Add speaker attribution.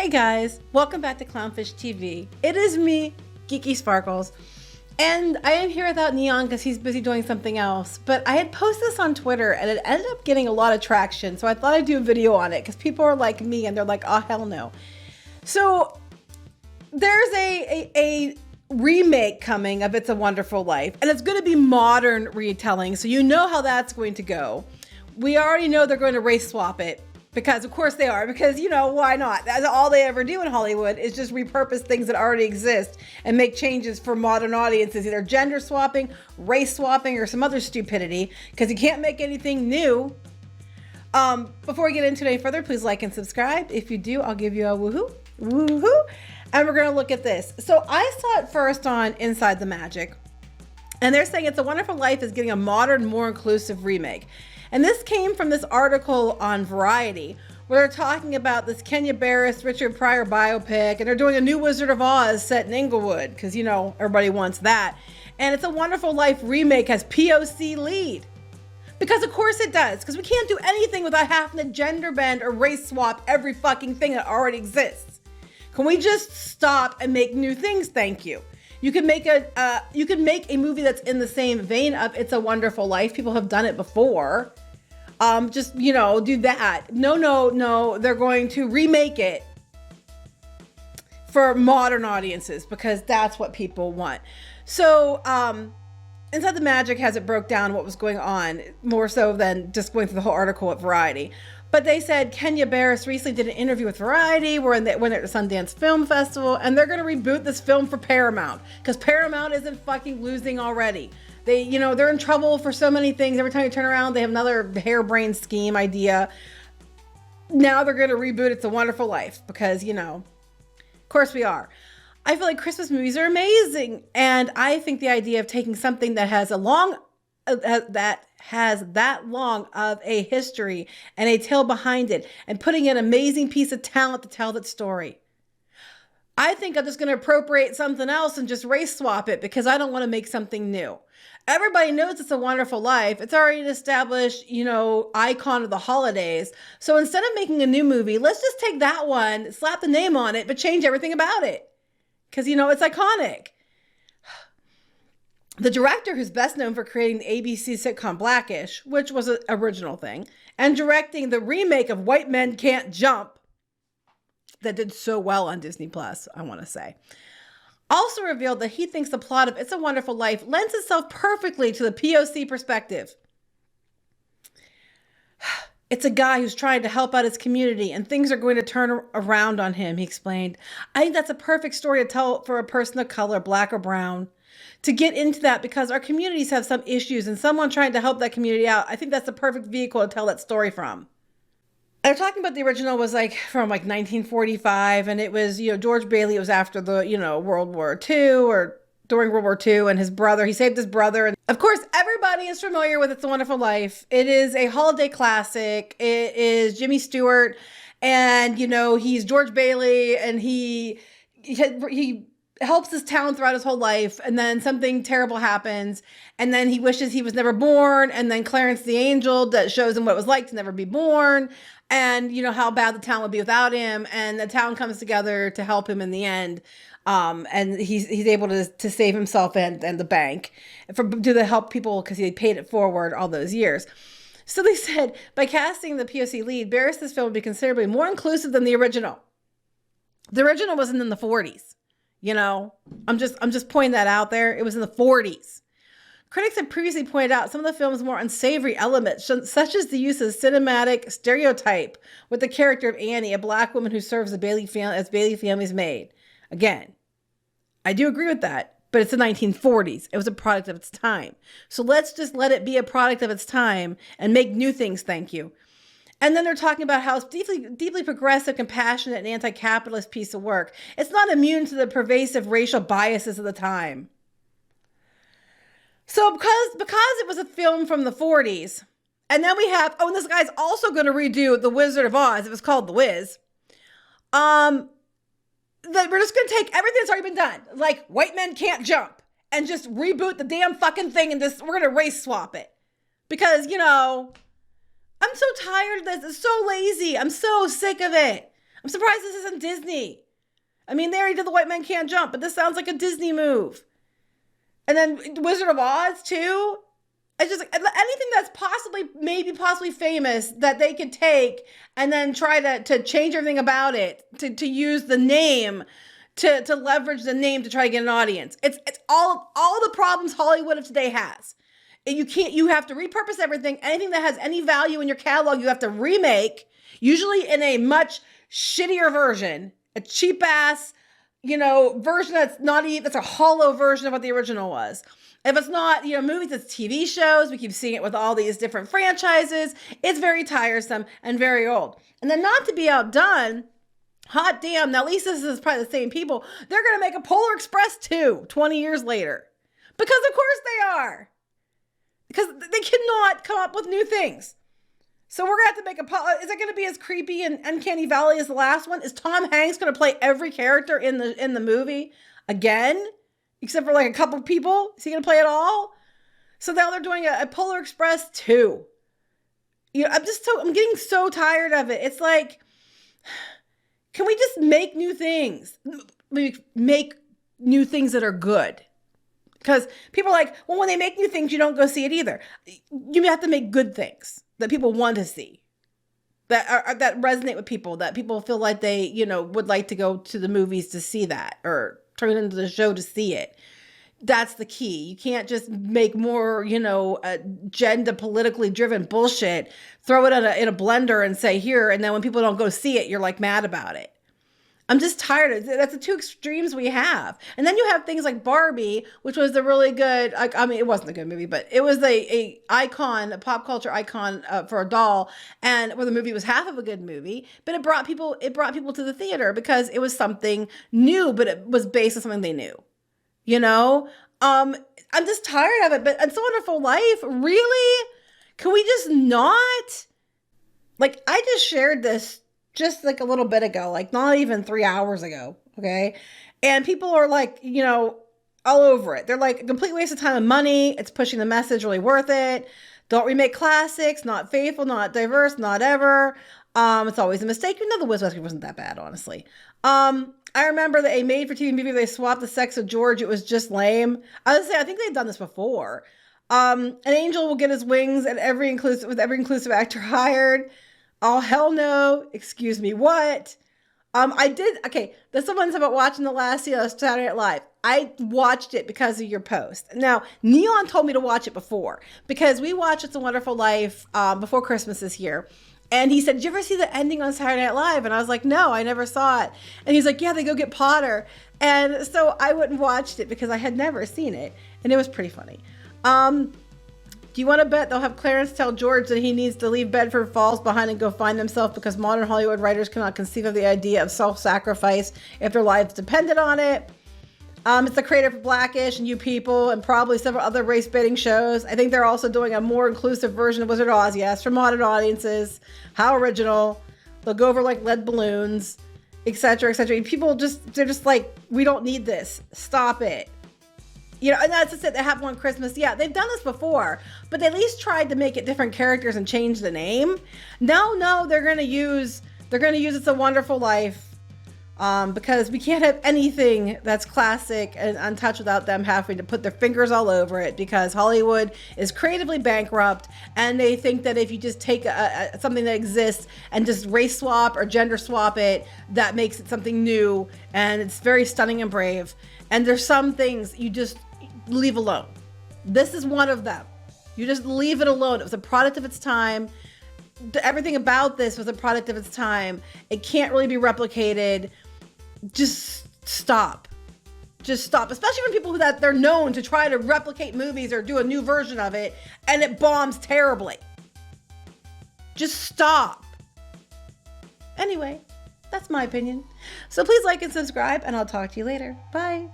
Speaker 1: Hey guys, welcome back to Clownfish TV. It is me, Geeky Sparkles, and I am here without Kneon because he's busy doing something else. But I had posted this on Twitter and it ended up getting a lot of traction, so I thought I'd do a video on it because people are like me and they're like, oh hell no. So there's a remake coming of It's a Wonderful Life, and it's going to be modern retelling, so you know how that's going to go. We already know they're going to race swap it. Because of course they are, because you know, why not? That's all they ever do in Hollywood is just repurpose things that already exist and make changes for modern audiences, either gender swapping, race swapping, or some other stupidity, because you can't make anything new. Before we get into it any further, please like and subscribe. If you do, I'll give you a woohoo, woohoo. And we're gonna look at this. So I saw it first on Inside the Magic, and they're saying It's a Wonderful Life is getting a modern, more inclusive remake. And this came from this article on Variety, where they're talking about this Kenya Barris, Richard Pryor biopic, and they're doing a new Wizard of Oz set in Inglewood, because, you know, everybody wants that. And It's a Wonderful Life remake has POC lead. Because of course it does, because we can't do anything without having to gender bend or race swap every fucking thing that already exists. Can we just stop and make new things? Thank you. You can make a movie that's in the same vein of It's a Wonderful Life. People have done it before. Just, you know, do that. No, they're going to remake it for modern audiences because that's what people want. So, Inside the Magic has it broke down what was going on, more so than just going through the whole article at Variety. But they said Kenya Barris recently did an interview with Variety when they're at the Sundance Film Festival, and they're going to reboot this film for Paramount because Paramount isn't fucking losing already. They, you know, they're in trouble for so many things. Every time you turn around, they have another harebrained scheme idea. Now they're going to reboot It's a Wonderful Life because, you know, of course we are. I feel like Christmas movies are amazing. And I think the idea of taking something that has that long of a history and a tale behind it and putting an amazing piece of talent to tell that story. I think I'm just going to appropriate something else and just race swap it because I don't want to make something new. Everybody knows It's a Wonderful Life. It's already an established, you know, icon of the holidays. So instead of making a new movie, let's just take that one, slap the name on it, but change everything about it. Because, you know, it's iconic. The director, who's best known for creating the ABC sitcom Blackish, which was an original thing, and directing the remake of White Men Can't Jump, that did so well on Disney Plus, I want to say, also revealed that he thinks the plot of It's a Wonderful Life lends itself perfectly to the POC perspective. It's a guy who's trying to help out his community and things are going to turn around on him, he explained. I think that's a perfect story to tell for a person of color, black or brown, to get into that because our communities have some issues and someone trying to help that community out. I think that's the perfect vehicle to tell that story from. They're talking about the original was like from like 1945, and it was, you know, George Bailey. It was after the, you know, World War II or during World War II, and his brother, he saved his brother. And of course, everybody is familiar with It's a Wonderful Life. It is a holiday classic. It is Jimmy Stewart, and, you know, he's George Bailey, and he helps his town throughout his whole life, and then something terrible happens, and then he wishes he was never born, and then Clarence the Angel that shows him what it was like to never be born, and you know how bad the town would be without him, and the town comes together to help him in the end, and he's able to save himself and the bank to help people because he paid it forward all those years. So they said by casting the POC lead, Barris' film would be considerably more inclusive than the original. The original wasn't in the 40s. You know, I'm just pointing that out there. It was in the 40s. Critics had previously pointed out some of the film's more unsavory elements, such as the use of cinematic stereotype with the character of Annie, a black woman who serves as Bailey family's maid. Again, I do agree with that, but it's the 1940s. It was a product of its time. So let's just let it be a product of its time and make new things, thank you. And then they're talking about how it's deeply progressive, compassionate, and anti-capitalist piece of work. It's not immune to the pervasive racial biases of the time. So because it was a film from the 40s, and then we have, and this guy's also going to redo The Wizard of Oz. It was called The Wiz. That we're just going to take everything that's already been done, like White Men Can't Jump, and just reboot the damn fucking thing and we're going to race swap it. Because, you know, I'm so tired of this. It's so lazy. I'm so sick of it. I'm surprised this isn't Disney. I mean, they already did The White Man Can't Jump, but this sounds like a Disney move. And then Wizard of Oz too. It's just like anything that's possibly famous that they could take and then try to change everything about it, to use the name, to leverage the name to try to get an audience. It's all the problems Hollywood of today has. You have to repurpose everything. Anything that has any value in your catalog, you have to remake, usually in a much shittier version, a cheap ass, version that's a hollow version of what the original was. If it's not, movies, it's TV shows. We keep seeing it with all these different franchises. It's very tiresome and very old. And then, not to be outdone, hot damn, now at least this is probably the same people. They're going to make a Polar Express 2 20 years later. Because of course they are. Because they cannot come up with new things. So we're going to have to make is it going to be as creepy and Uncanny Valley as the last one? Is Tom Hanks going to play every character in the movie again? Except for like a couple of people? Is he going to play it all? So now they're doing a Polar Express 2. I'm getting so tired of it. It's like, can we just make new things? Make new things that are good. Because people are like, well, when they make new things, you don't go see it either. You have to make good things that people want to see, that resonate with people, that people feel like they, would like to go to the movies to see that, or turn it into the show to see it. That's the key. You can't just make more, agenda politically driven bullshit, throw it in a blender and say here, and then when people don't go see it, you're like mad about it. I'm just tired of it. That's the two extremes we have. And then you have things like Barbie, which was a really good, it wasn't a good movie, but it was a pop culture icon for a doll, and where the movie was half of a good movie, but it brought people to the theater because it was something new, but it was based on something they knew. I'm just tired of it. But It's a Wonderful Life, really? Can we just not? Like, I just shared this just like a little bit ago, like not even 3 hours ago. Okay. And people are like, all over it. They're like, a complete waste of time and money. It's pushing the message, really worth it. Don't remake classics, not faithful, not diverse, not ever. It's always a mistake. The Wiz West wasn't that bad, honestly. I remember that a made-for-TV movie, they swapped the sex of George. It was just lame. I would say, I think they've done this before. An angel will get his wings with every inclusive actor hired. Oh, hell no. Excuse me, what? There's someone about watching the last season of Saturday Night Live. I watched it because of your post. Now, Kneon told me to watch it before, because we watched It's a Wonderful Life before Christmas this year. And he said, did you ever see the ending on Saturday Night Live? And I was like, no, I never saw it. And he's like, yeah, they go get Potter. And so I went and watched it because I had never seen it. And it was pretty funny. Do you want to bet they'll have Clarence tell George that he needs to leave Bedford Falls behind and go find himself because modern Hollywood writers cannot conceive of the idea of self-sacrifice if their lives depended on it? It's the creator for Blackish and You People and probably several other race-baiting shows. I think they're also doing a more inclusive version of Wizard of Oz, yes, for modern audiences. How original. They'll go over like lead balloons, etc., etc. People they're just like, we don't need this. Stop it. And that's just it. That happened on Christmas. Yeah, they've done this before, but they at least tried to make it different characters and change the name. No, they're going to use It's a Wonderful Life, because we can't have anything that's classic and untouched without them having to put their fingers all over it, because Hollywood is creatively bankrupt, and they think that if you just take something that exists and just race swap or gender swap it, that makes it something new, and it's very stunning and brave. And there's some things you just leave alone. This is one of them. You just leave it alone. It was a product of its time. Everything about this was a product of its time. It can't really be replicated. Just stop. Especially when people that they're known to try to replicate movies or do a new version of it and it bombs terribly. Just stop. Anyway, that's my opinion. So please like and subscribe, and I'll talk to you later. Bye.